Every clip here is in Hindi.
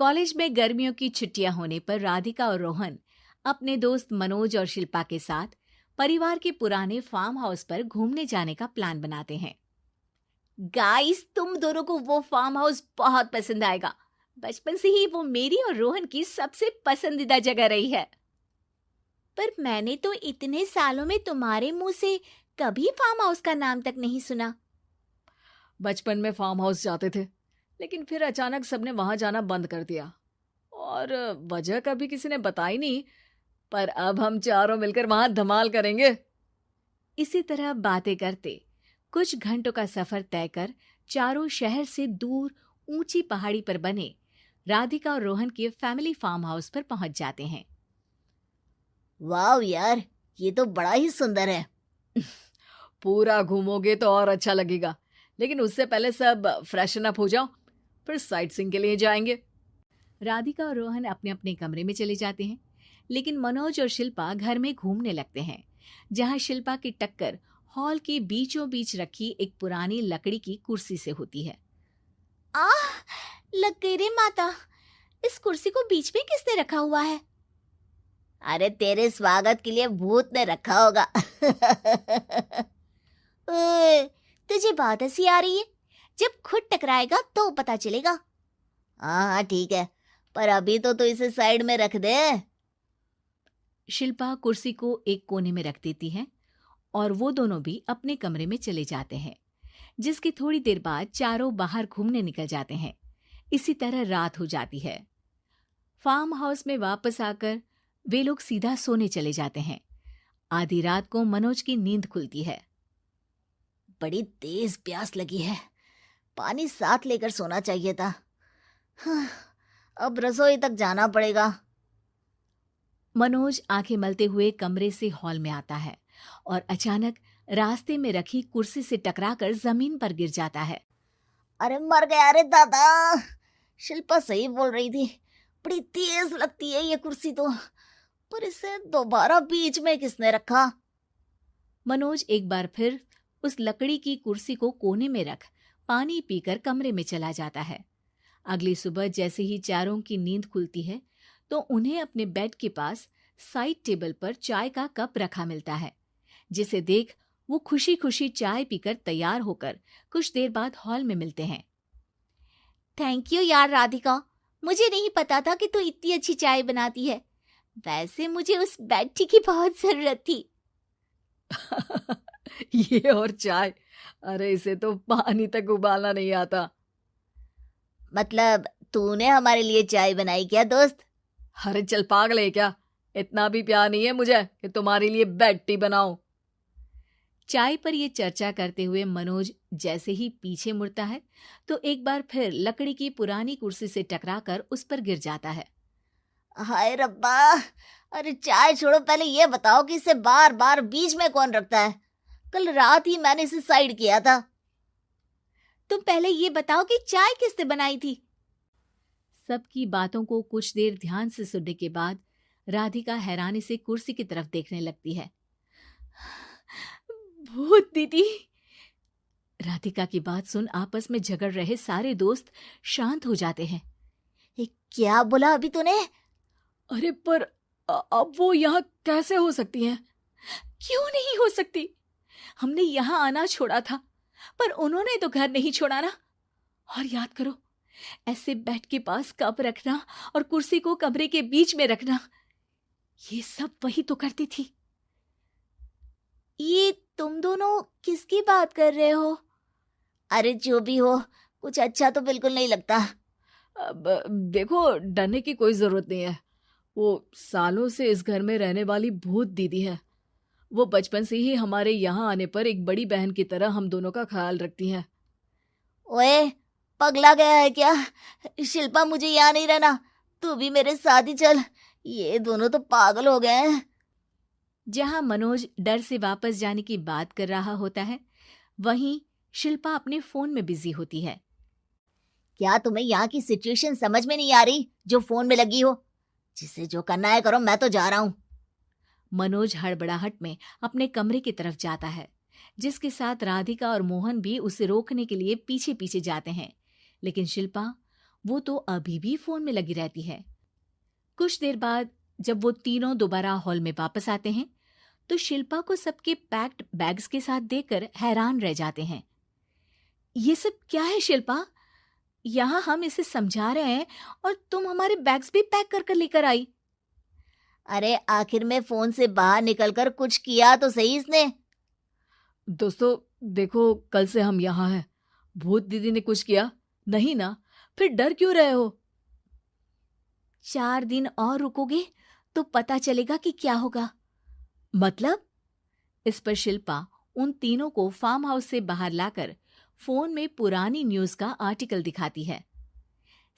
कॉलेज में गर्मियों की छुट्टियां होने पर राधिका और रोहन अपने दोस्त मनोज और शिल्पा के साथ परिवार के पुराने फार्म हाउस पर घूमने जाने का प्लान बनाते हैं। गाइस, तुम दोनों को वो फार्म हाउस बहुत पसंद आएगा। बचपन से ही वो मेरी और रोहन की सबसे पसंदीदा जगह रही है। पर मैंने तो इतने सालों में तुम्हारे मुंह से कभी फार्म हाउस का नाम तक नहीं सुना। बचपन में फार्म हाउस जाते थे, लेकिन फिर अचानक सबने वहां जाना बंद कर दिया और वजह कभी किसी ने बताई नहीं। पर अब हम चारों मिलकर वहां धमाल करेंगे। इसी तरह बातें करते कुछ घंटों का सफर तय कर चारों शहर से दूर ऊंची पहाड़ी पर बने राधिका और रोहन के फैमिली फार्म हाउस पर पहुंच जाते हैं। वाह यार, ये तो बड़ा ही सुंदर है। पूरा घूमोगे तो और अच्छा लगेगा, लेकिन उससे पहले सब फ्रेशन अप हो जाओ, फिर साइट सीइंग के लिए जाएंगे। राधिका और रोहन अपने अपने कमरे में चले जाते हैं, लेकिन मनोज और शिल्पा घर में घूमने लगते हैं, जहां शिल्पा की टक्कर हॉल के बीचों बीच रखी एक पुरानी लकड़ी की कुर्सी से होती है। आह, लग गई रे माता, इस कुर्सी को बीच में किसने रखा हुआ है? अरे तेरे स्वागत के लिए भूत ने रखा होगा। ओए, तुझे बात हंसी आ रही है? जब खुद टकराएगा तो पता चलेगा। हाँ ठीक है, पर अभी तो इसे साइड में रख दे। शिल्पा कुर्सी को एक कोने में रख देती है और वो दोनों भी अपने कमरे में चले जाते हैं, जिसकी थोड़ी देर बाद चारों बाहर घूमने निकल जाते हैं। इसी तरह रात हो जाती है। फार्म हाउस में वापस आकर वे लोग सीधा सोने चले जाते हैं। आधी रात को मनोज की नींद खुलती है। बड़ी तेज प्यास लगी है, पानी साथ लेकर सोना चाहिए था। अब रसोई तक जाना पड़ेगा। मनोज आंखें मलते हुए कमरे से हॉल में आता है और अचानक रास्ते में रखी कुर्सी से टकराकर जमीन पर गिर जाता है। अरे मर गया रे दादा। शिल्पा सही बोल रही थी, बड़ी तेज लगती है ये कुर्सी तो, पर इसे दोबारा बीच में किसने रखा? मनोज एक बार फिर उस लकड़ी की कुर्सी को कोने में रख पानी पीकर कमरे में चला जाता है। अगली सुबह जैसे ही चारों की नींद खुलती है तो उन्हें अपने बेड के पास साइड टेबल पर चाय का कप रखा मिलता है, जिसे देख वो खुशी खुशी चाय पीकर तैयार होकर कुछ देर बाद हॉल में मिलते हैं। थैंक यू यार राधिका, मुझे नहीं पता था कि तू इतनी अच्छी चाय बनाती है। वैसे मुझे उस बेड टी की बहुत जरूरत थी। ये और चाय, अरे इसे तो पानी तक उबालना नहीं आता। मतलब तूने हमारे लिए चाय बनाई क्या दोस्त? अरे चल पागल है क्या, इतना भी प्यार नहीं है मुझे कि तुम्हारे लिए बेड टी बनाऊं। चाय पर ये चर्चा करते हुए मनोज जैसे ही पीछे मुड़ता है तो एक बार फिर लकड़ी की पुरानी कुर्सी से टकराकर उस पर गिर जाता है। हाय रब्बा, अरे चाय छोड़ो, पहले ये बताओ कि इसे बार बार बीच में कौन रखता है? कल रात ही मैंने इसे साइड किया था। तुम पहले ये बताओ कि चाय किसने बनाई थी? सबकी बातों को कुछ देर ध्यान से सुनने के बाद राधिका हैरानी से कुर्सी की तरफ देखने लगती है। भूत दीदी। राधिका की बात सुन आपस में झगड़ रहे सारे दोस्त शांत हो जाते हैं। क्या बोला अभी तूने? अरे पर अब वो यहाँ कैसे हो सकती हैं? क्यों नहीं हो सकती? हमने यहाँ आना छोड़ा था, पर उन्होंने तो घर नहीं छोड़ा ना। और याद करो, ऐसे बेड के पास कप रखना और कुर्सी को कमरे के बीच में रखना, ये सब वही तो करती थी। ये तुम दोनों किसकी बात कर रहे हो? अरे जो भी हो, कुछ अच्छा तो बिल्कुल नहीं लगता। अब देखो, डरने की कोई जरूरत नहीं है। वो सालों से इस घर में रहने वाली भूत दीदी है। वो बचपन से ही हमारे यहाँ आने पर एक बड़ी बहन की तरह हम दोनों का ख्याल रखती हैं। ओए, पगला गया है क्या? शिल्पा, मुझे यहाँ नहीं रहना, तू भी मेरे साथ ही चल। ये दोनों तो पागल हो गए हैं। जहां मनोज डर से वापस जाने की बात कर रहा होता है, वहीं शिल्पा अपने फोन में बिजी होती है। क्या तुम्हें यहाँ की सिचुएशन समझ में नहीं आ रही जो फोन में लगी हो? जिसे जो करना है करो, मैं तो जा रहा हूँ। मनोज हड़बड़ाहट में अपने कमरे की तरफ जाता है, जिसके साथ राधिका और मोहन भी उसे रोकने के लिए पीछे पीछे जाते हैं, लेकिन शिल्पा वो तो अभी भी फोन में लगी रहती है। कुछ देर बाद जब वो तीनों दोबारा हॉल में वापस आते हैं तो शिल्पा को सबके पैक्ड बैग्स के साथ देखकर हैरान रह जाते हैं। ये सब क्या है शिल्पा? यहाँ हम इसे समझा रहे हैं और तुम हमारे बैग्स भी पैक कर कर लेकर आई। अरे आखिर में फोन से बाहर निकलकर कुछ किया तो सही इसने। दोस्तों देखो, कल से हम यहाँ हैं। भूत दीदी ने कुछ किया नहीं ना? फिर डर क्यों रहे हो? 4 दिन और रुकोगे तो पता चलेगा कि क्या होगा। मतलब? इस पर शिल्पा उन तीनों को फार्म हाउस से बाहर लाकर फोन में पुरानी न्यूज का आर्टिकल दिखाती है।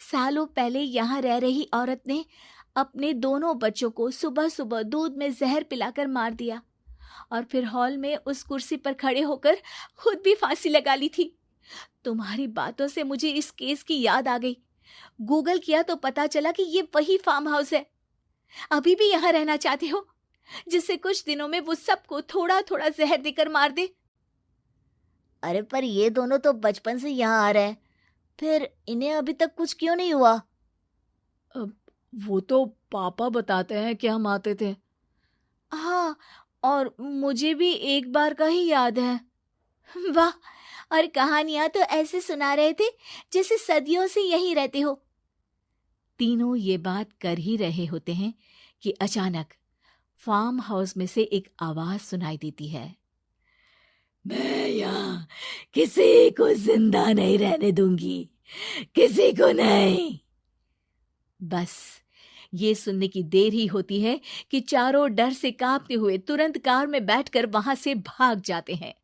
सालों पहले यहाँ रह रही औरत ने अपने दोनों बच्चों को सुबह सुबह दूध में जहर पिलाकर मार दिया और फिर हॉल में उस कुर्सी पर खड़े होकर खुद भी फांसी लगा ली थी। तुम्हारी बातों से मुझे इस केस की याद आ गई। गूगल किया तो पता चला कि ये वही फार्म हाउस है। अभी भी यहाँ रहना चाहते हो जिससे कुछ दिनों में वो सबको थोड़ा थोड़ा जहर देकर मार दे? अरे पर ये दोनों तो बचपन से यहाँ आ रहे हैं, फिर इन्हें अभी तक कुछ क्यों नहीं हुआ? वो तो पापा बताते हैं कि हम आते थे। हाँ, और मुझे भी एक बार का ही याद है। वाह, और कहानियां तो ऐसे सुना रहे थे जैसे सदियों से यहीं रहते हो। तीनों ये बात कर ही रहे होते हैं कि अचानक फार्म हाउस में से एक आवाज सुनाई देती है। मैं यहाँ किसी को जिंदा नहीं रहने दूंगी, किसी को नहीं। बस ये सुनने की देर ही होती है कि चारों डर से कांपते हुए तुरंत कार में बैठकर वहां से भाग जाते हैं।